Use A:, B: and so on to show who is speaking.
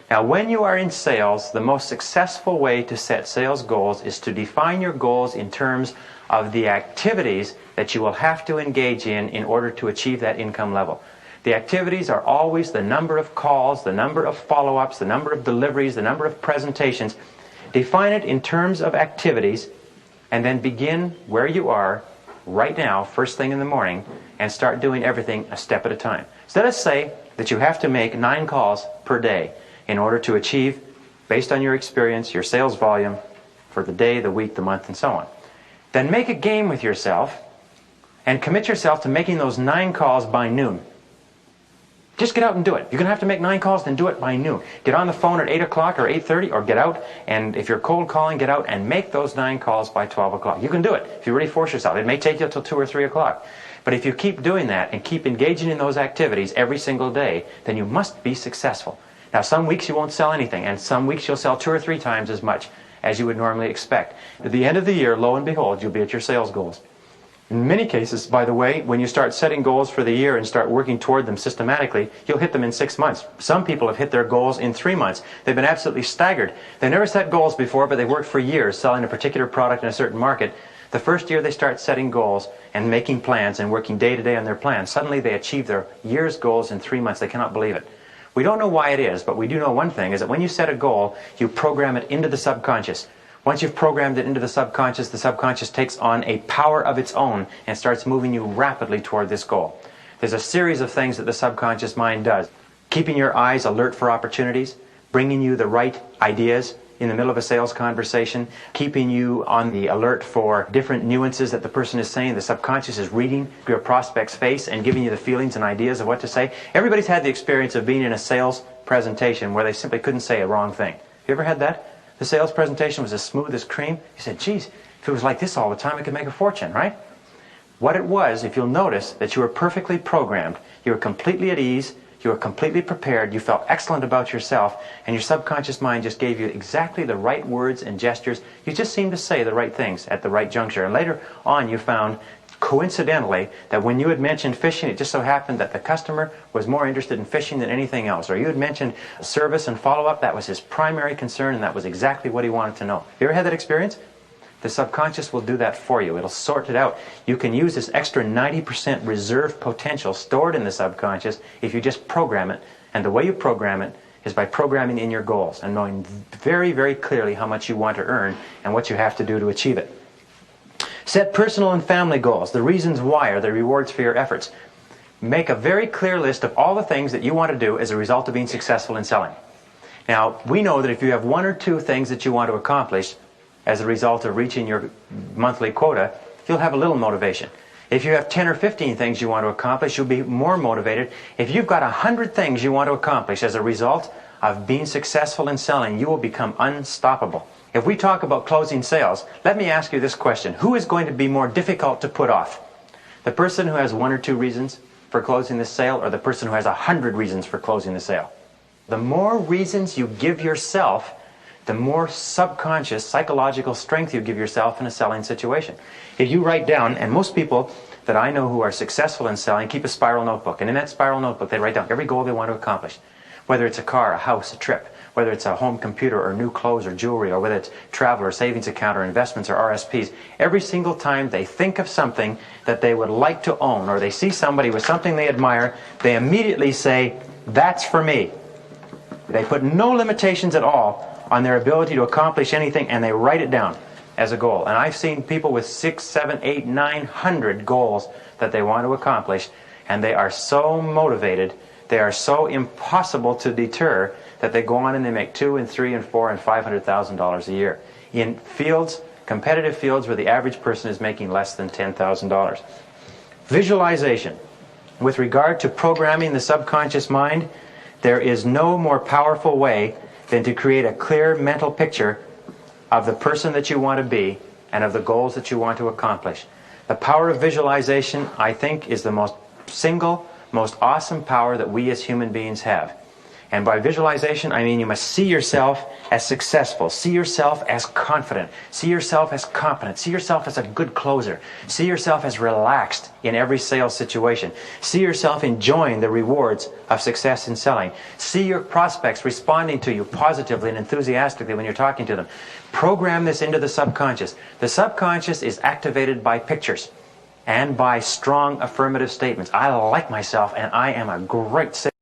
A: Now, when you are in sales, the most successful way to set sales goals is to define your goals in terms of the activities that you will have to engage in order to achieve that income level. The activities are always the number of calls, the number of follow-ups, the number of deliveries, the number of presentations. Define it in terms of activities, and then begin where you are right now, first thing in the morning, and start doing everything a step at a time. So let us say that you have to make 9 calls per day in order to achieve, based on your experience, your sales volume for the day, the week, the month, and so on. Then make a game with yourself and commit yourself to making those 9 calls by noon. Just get out and do it. You're going to have to make 9 calls, then do it by noon. Get on the phone at 8 o'clock or 8:30, or get out, and if you're cold calling, get out and make those 9 calls by 12 o'clock. You can do it if you really force yourself. It may take you until 2 or 3 o'clock. But if you keep doing that and keep engaging in those activities every single day, then you must be successful. Now, some weeks you won't sell anything, and some weeks you'll sell 2 or 3 times as much as you would normally expect. At the end of the year, lo and behold, you'll be at your sales goals. In many cases, by the way, when you start setting goals for the year and start working toward them systematically, you'll hit them in 6 months. Some people have hit their goals in 3 months. They've been absolutely staggered. They never set goals before, but they worked for years selling a particular product in a certain market. The first year they start setting goals and making plans and working day to day on their plans, suddenly they achieve their year's goals in 3 months. They cannot believe it. We don't know why it is, but we do know one thing, is that when you set a goal, you program it into the subconscious. Once you've programmed it into the subconscious takes on a power of its own and starts moving you rapidly toward this goal. There's a series of things that the subconscious mind does. Keeping your eyes alert for opportunities, bringing you the right ideas in the middle of a sales conversation, keeping you on the alert for different nuances that the person is saying. The subconscious is reading your prospect's face and giving you the feelings and ideas of what to say. Everybody's had the experience of being in a sales presentation where they simply couldn't say a wrong thing. You ever had that? The sales presentation was as smooth as cream. You said, geez, if it was like this all the time, I could make a fortune, right? What it was, if you'll notice, that you were perfectly programmed. You were completely at ease. You were completely prepared. You felt excellent about yourself. And your subconscious mind just gave you exactly the right words and gestures. You just seemed to say the right things at the right juncture. And later on, you found, coincidentally, that when you had mentioned fishing, it just so happened that the customer was more interested in fishing than anything else. Or you had mentioned service and follow-up. That was his primary concern, and that was exactly what he wanted to know. You ever had that experience? The subconscious will do that for you. It'll sort it out. You can use this extra 90% reserve potential stored in the subconscious if you just program it. And the way you program it is by programming in your goals and knowing very, very clearly how much you want to earn and what you have to do to achieve it. Set personal and family goals. The reasons why are the rewards for your efforts. Make a very clear list of all the things that you want to do as a result of being successful in selling. Now, we know that if you have 1 or 2 things that you want to accomplish as a result of reaching your monthly quota, you'll have a little motivation. If you have 10 or 15 things you want to accomplish, you'll be more motivated. If you've got 100 things you want to accomplish as a result of being successful in selling, you will become unstoppable. If we talk about closing sales, let me ask you this question. Who is going to be more difficult to put off? The person who has 1 or 2 reasons for closing the sale, or the person who has 100 reasons for closing the sale? The more reasons you give yourself, the more subconscious psychological strength you give yourself in a selling situation. If you write down, and most people that I know who are successful in selling keep a spiral notebook, and in that spiral notebook they write down every goal they want to accomplish. Whether it's a car, a house, a trip, whether it's a home computer or new clothes or jewelry, or whether it's travel or savings account or investments or RSPs, every single time they think of something that they would like to own, or they see somebody with something they admire, they immediately say, that's for me. They put no limitations at all on their ability to accomplish anything, and they write it down as a goal. And I've seen people with 6, 7, 8, 900 goals that they want to accomplish, and they are so motivated, they are so impossible to deter, that they go on and they make $2 and $3 and $4 and $500,000 a year in fields, competitive fields, where the average person is making less than $10,000. Visualization. With regard to programming the subconscious mind, there is no more powerful way than to create a clear mental picture of the person that you want to be and of the goals that you want to accomplish. The power of visualization, I think, is the most awesome power that we as human beings have. And by visualization, I mean you must see yourself as successful, see yourself as confident, see yourself as competent, see yourself as a good closer, see yourself as relaxed in every sales situation, see yourself enjoying the rewards of success in selling, see your prospects responding to you positively and enthusiastically when you're talking to them. Program this into the subconscious. The subconscious is activated by pictures and by strong affirmative statements. I like myself and I am a great salesman.